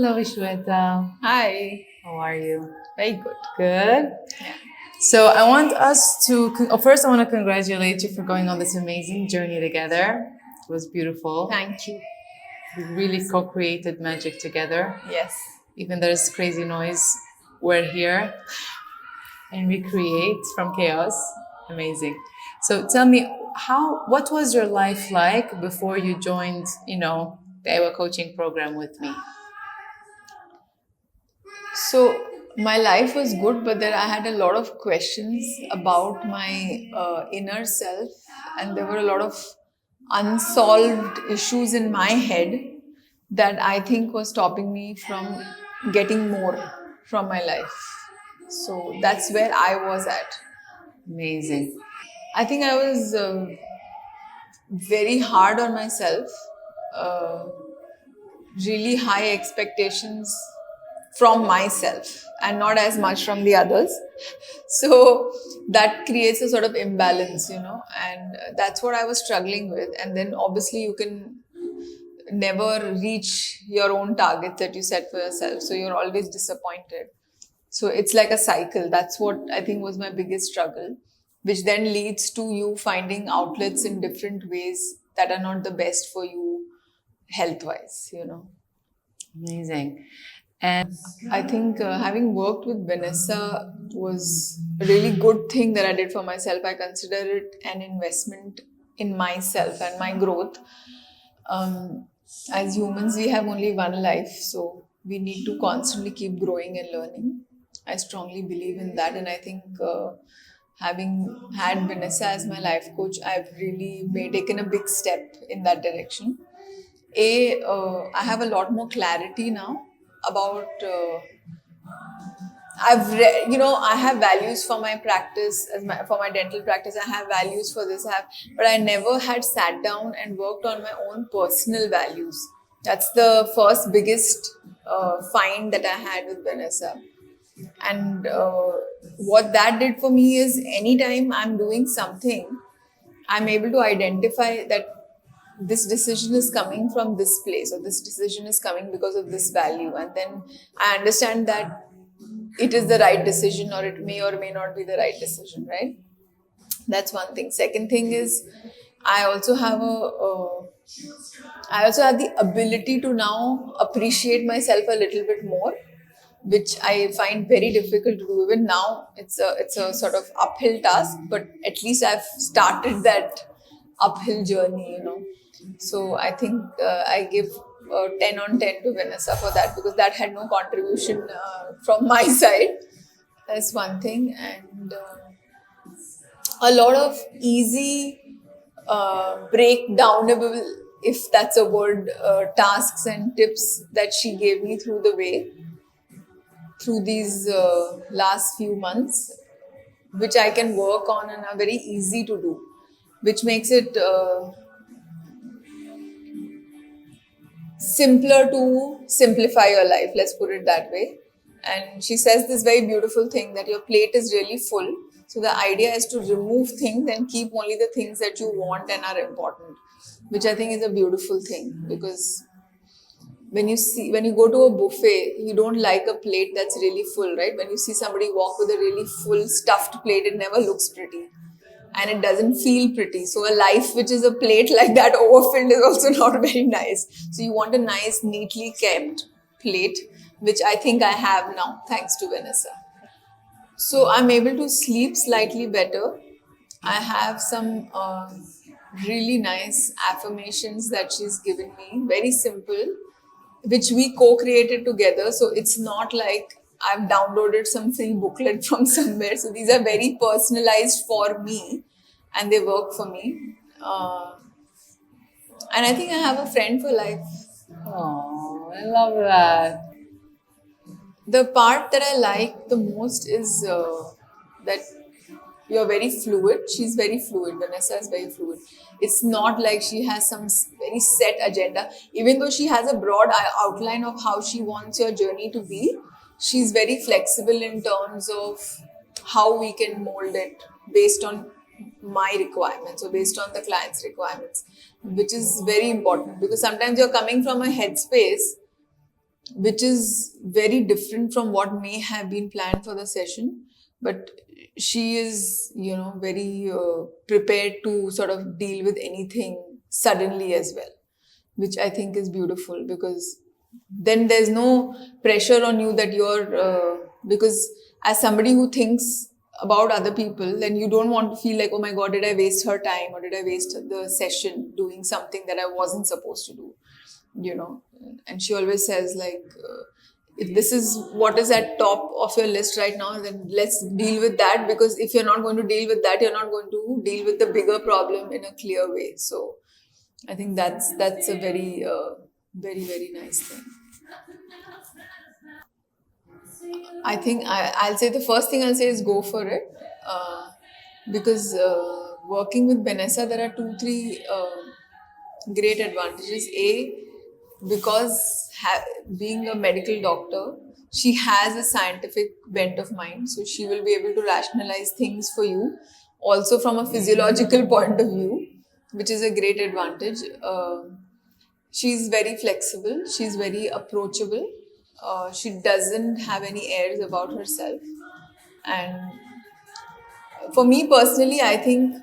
Hello, Shweta. Hi. How are you? Very good. Good. Yeah. So I want us to, first I want to congratulate you for going on this amazing journey together. It was beautiful. Thank you. We really co-created magic together. Yes. Even there's crazy noise, we're here and we create from chaos. Amazing. So tell me, what was your life like before you joined, the Ewa coaching program with me? So my life was good, but then I had a lot of questions about my inner self, and there were a lot of unsolved issues in my head that I think was stopping me from getting more from my life. So that's where I was at. Amazing. I think I was very hard on myself, uh, really high expectations from myself and not as much from the others. So that creates a sort of imbalance, and that's what I was struggling with. And then obviously you can never reach your own targets that you set for yourself. So you're always disappointed. So it's like a cycle. That's what I think was my biggest struggle, which then leads to you finding outlets in different ways that are not the best for you health wise. Amazing. And I think having worked with Vanessa was a really good thing that I did for myself. I consider it an investment in myself and my growth. As humans, we have only one life, so we need to constantly keep growing and learning. I strongly believe in that, and I think having had Vanessa as my life coach, I've really taken a big step in that direction. I have a lot more clarity now about. I have values for my practice for my dental practice. I have values for this. But I never had sat down and worked on my own personal values. That's the first biggest find that I had with Vanessa. And what that did for me is anytime I'm doing something, I'm able to identify that this decision is coming from this place or this decision is coming because of this value. And then I understand that it is the right decision or may not be the right decision, right? That's one thing. Second thing is I also have I also have the ability to now appreciate myself a little bit more, which I find very difficult to do. Even now, it's a sort of uphill task, but at least I've started that uphill journey. So I think I give 10 on 10 to Vanessa for that, because that had no contribution from my side. That's one thing. And a lot of easy breakdownable, if that's a word, tasks and tips that she gave me through the way, through these last few months, which I can work on and are very easy to do, which makes it simpler to simplify your life, let's put it that way. And she says this very beautiful thing that your plate is really full. So the idea is to remove things and keep only the things that you want and are important, which I think is a beautiful thing, because when you go to a buffet, you don't like a plate that's really full, right? When you see somebody walk with a really full stuffed plate, it never looks pretty and it doesn't feel pretty. So a life which is a plate like that overfilled is also not very nice. So you want a nice, neatly kept plate, which I think I have now thanks to Vanessa. So I'm able to sleep slightly better. I have some really nice affirmations that she's given me, very simple, which we co-created together. So it's not like I've downloaded some free booklet from somewhere. So these are very personalized for me and they work for me. And I think I have a friend for life. oh, I love that. The part that I like the most is that you're very fluid. She's very fluid. Vanessa is very fluid. It's not like she has some very set agenda. Even though she has a broad outline of how she wants your journey to be, she's very flexible in terms of how we can mold it based on my requirements or based on the client's requirements, which is very important, because sometimes you're coming from a headspace which is very different from what may have been planned for the session. But she is, very prepared to sort of deal with anything suddenly as well, which I think is beautiful, because then there's no pressure on you that because as somebody who thinks about other people, then you don't want to feel like, oh my God, did I waste her time, or did I waste the session doing something that I wasn't supposed to do, you know. And she always says, like, if this is what is at top of your list right now, then let's deal with that, because if you're not going to deal with that, you're not going to deal with the bigger problem in a clear way. So I think that's a very very nice thing. I think I'll say the first thing I'll say is go for it, because working with Vanessa, there are two, three great advantages. Because being a medical doctor, she has a scientific bent of mind, so she will be able to rationalize things for you, also from a physiological point of view, which is a great advantage. She's very flexible, she's very approachable, she doesn't have any airs about herself. And for me personally, I think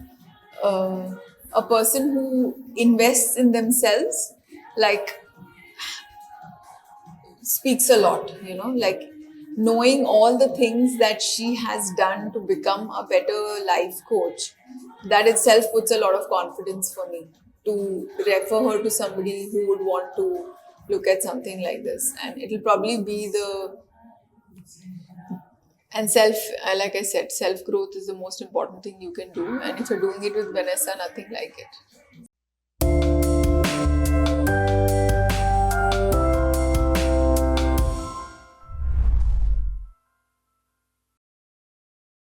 a person who invests in themselves, like, speaks a lot, like knowing all the things that she has done to become a better life coach, that itself puts a lot of confidence for me to refer her to somebody who would want to look at something like this. And it'll probably be and like I said, self growth is the most important thing you can do, and if you're doing it with Vanessa, nothing like it.